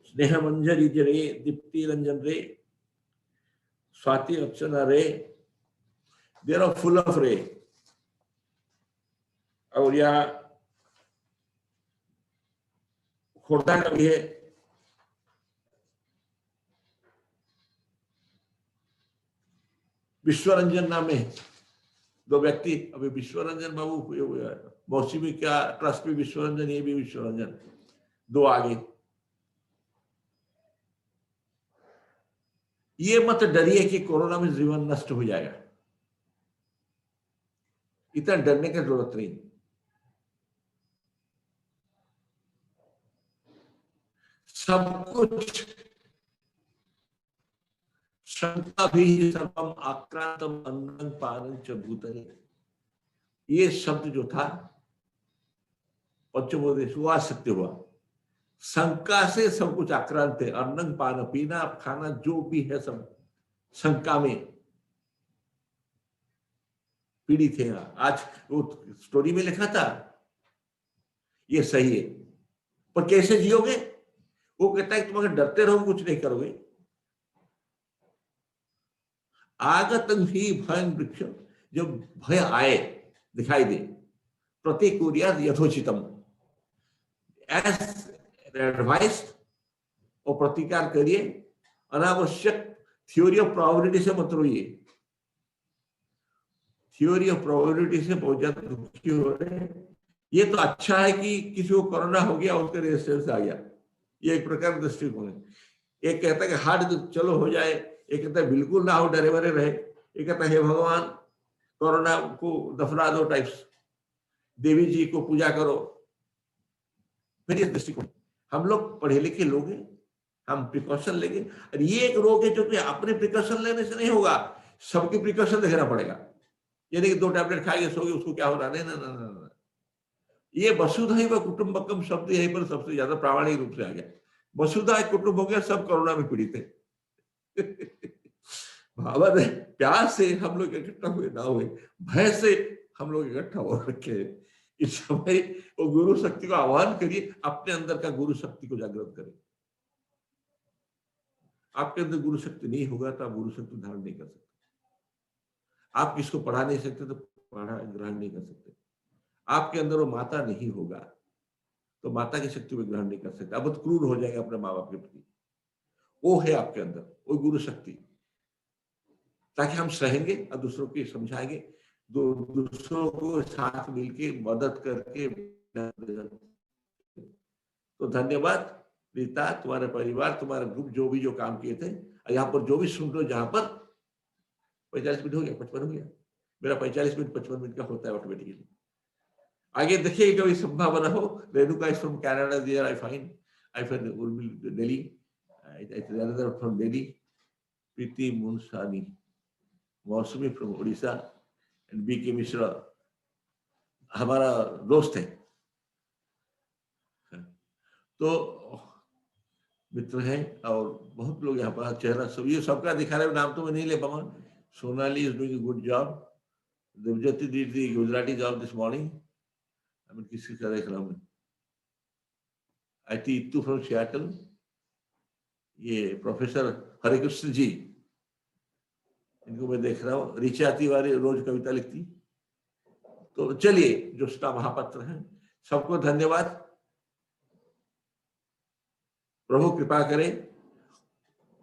स्नेहा मंजरी रे, दीप्ति रंजन रे, स्वाति अर्चना रे, देर आर फुल ऑफ रे। और यहाँ खोर्धा का भी है, विश्वरंजन नाम है 2 व्यक्ति। अभी विश्वरंजन बाबू मौसी में क्या ट्रस्ट में विश्वरंजन, ये भी विश्वरंजन, 2 आगे। ये मत डरिए कि कोरोना में जीवन नष्ट हो जाएगा, इतना डरने की जरूरत नहीं। सब कुछ शंका भी सर्वम आक्रांतम अन्नं पानं च भूतले, ये शब्द जो था पंचमोदेश वो आज सत्य हुआ। शंका से सब कुछ आक्रांत है, अन्नं पान, पीना खाना जो भी है सब शंका में पीड़ित है। आज वो स्टोरी में लिखा था, ये सही है, पर कैसे जियोगे? वो कहता है तुम अगर डरते रहोगे कुछ नहीं करोगे। आगतं ही भयं वृक्ष, जब भय आए दिखाई दे, प्रतिकूर्यात् यथोचितम, एज एडवाइस्ड, और प्रतिकार करिए। अनावश्यक थ्योरी ऑफ प्रोबेबिलिटी से मत रोइए। थ्योरी ऑफ प्रोबेबिलिटी से बहुत ज्यादा दुखी हो रहे हैं। ये तो अच्छा है कि किसी को कोरोना हो गया, उसका रेजिस्टेंस आ गया, ये एक प्रकार का दृष्टिकोण है। एक कहता है कि हार्ड चलो हो जाए, एक कहता है बिल्कुल ना हो, डरे भरे रहे, एक कहता है हे भगवान कोरोना को दफना दो टाइप्स, देवी जी को पूजा करो। फिर ये दृष्टिकोण, हम लोग पढ़े लिखे लोग हैं, हम प्रिकॉशन लेंगे। और ये एक रोग है जो कि अपने प्रिकॉशन लेने से नहीं होगा, सबके प्रिकॉशन देखना पड़ेगा। यानी कि 2 टैबलेट खाएंगे सोगे उसको क्या हो रहा, नहीं ना। ये वसुधैव कुटुंबकम शब्द यहीं पर सबसे ज्यादा प्रामाणिक रूप से आ गया। वसुधा एक कुटुंब हो गया, सब कोरोना में पीड़ित है। भावन है, प्यार से हम लोग इकट्ठा हुए ना हुए, भय से हम लोग इकट्ठा हो रखे। इस समय वो गुरु शक्ति को आह्वान करिए, अपने अंदर का गुरु शक्ति को जागृत करें। आपके अंदर गुरु शक्ति नहीं होगा तो आप गुरु शक्ति धारण नहीं कर सकते। आप किसको पढ़ा नहीं सकते तो पढ़ा ग्रहण नहीं कर सकते। आपके अंदर वो माता नहीं होगा तो माता की शक्ति को ग्रहण नहीं कर सकते। आप बहुत क्रूर हो जाएंगे अपने माँ बाप के प्रति। वो है आपके अंदर वो गुरु शक्ति, ताकि हम सहेंगे और दूसरों को समझाएंगे, दूसरों को साथ मिलके मदद करके। तो धन्यवाद रीता, तुम्हारे परिवार, तुम्हारे ग्रुप जो भी जो काम किए थे, यहाँ पर जो भी सुन रहे हो, जहां पर 45 मिनट हो गया, 55 हो गया, मेरा 45 मिनट 55 मिनट का होता है ऑटोमेटिकली। आगे देखिए कभी संभावना हो। Renuka is from Canada, there I find Urmil Delhi, another from Delhi, Preeti मुंसानी, Mousami from Orissa and B के मिश्रा हमारा दोस्त है। तो मित्र हैं और बहुत लोग यहाँ पर चेहरा सब ये सबका दिखा रहे, नाम तो मैं नहीं ले पाऊंगा। Sonali is doing a good job, Devjyoti did the Gujarati job this morning. I mean किसी का देख रहा हूँ मैं, IT इत्तू फ्रॉम सियाटल, ये प्रोफेसर हरिकृष्ण जी, इनको मैं देख रहा हूँ। ऋचा तिवारी रोज कविता लिखती। तो चलिए ज्योत्सना महापात्र हैं, सबको धन्यवाद। प्रभु कृपा करें।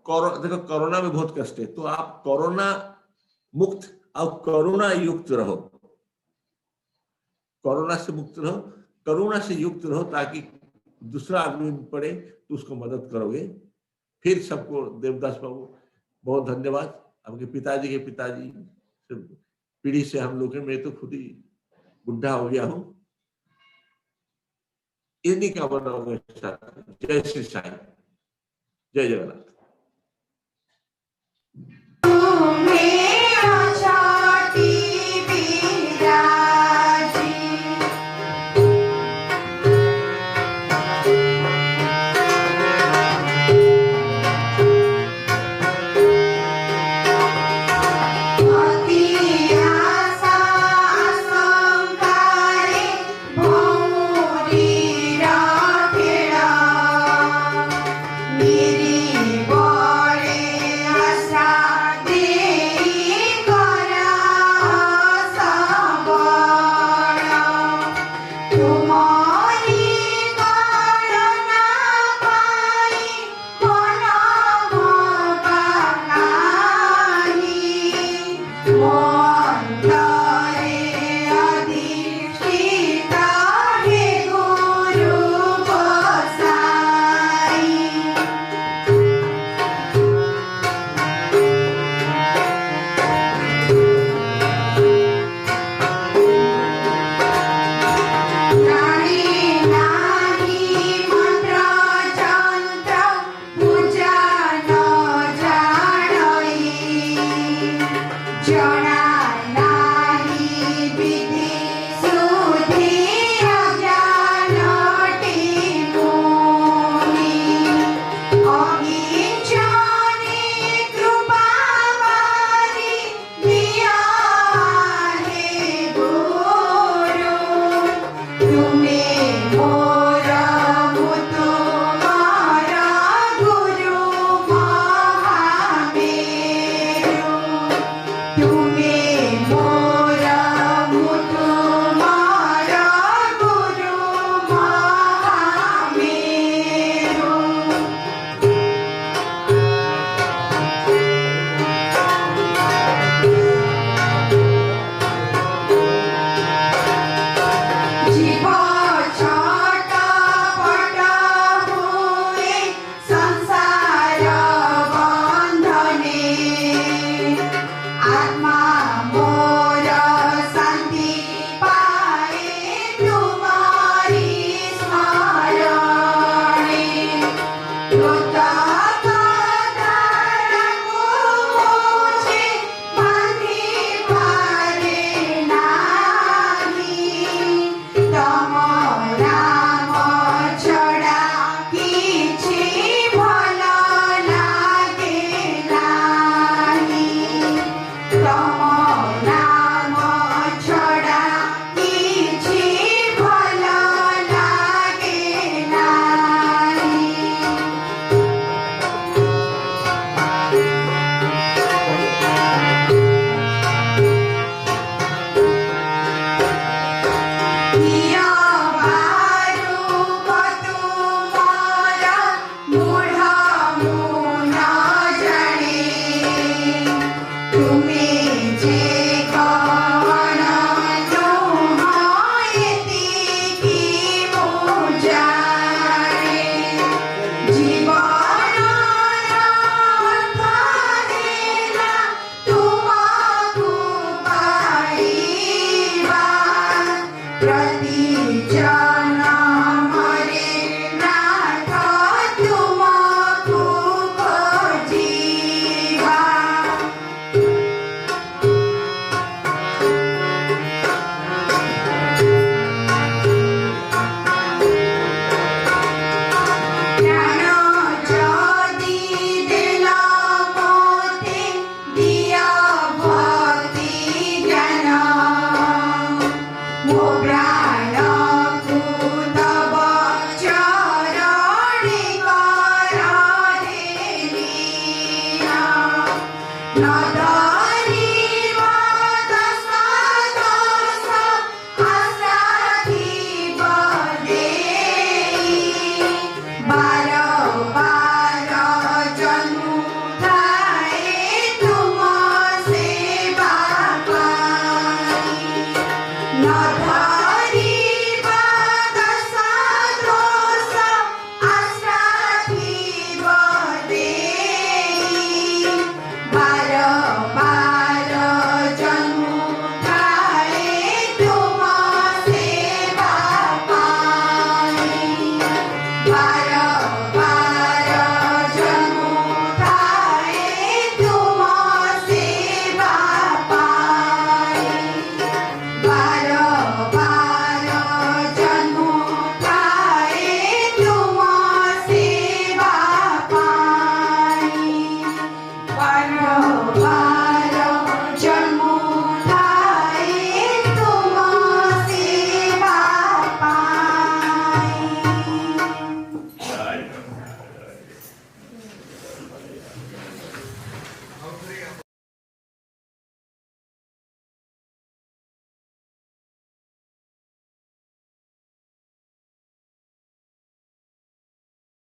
देखो कोरोना में बहुत कष्ट है, तो आप कोरोना मुक्त और करुणा युक्त रहो। कोरोना से मुक्त रहो, करुणा से युक्त रहो, ताकि दूसरा आदमी पड़े तो उसको मदद करोगे। फिर सबको देवदास बाबू बहुत धन्यवाद। आपके पिताजी के पिताजी पीढ़ी से हम लोग हैं, मैं तो खुद ही बुढ़ा हो गया हूँ। इन्हीं का बनाओगे। जय श्री साईं, जय जगन्नाथ। मेरी Para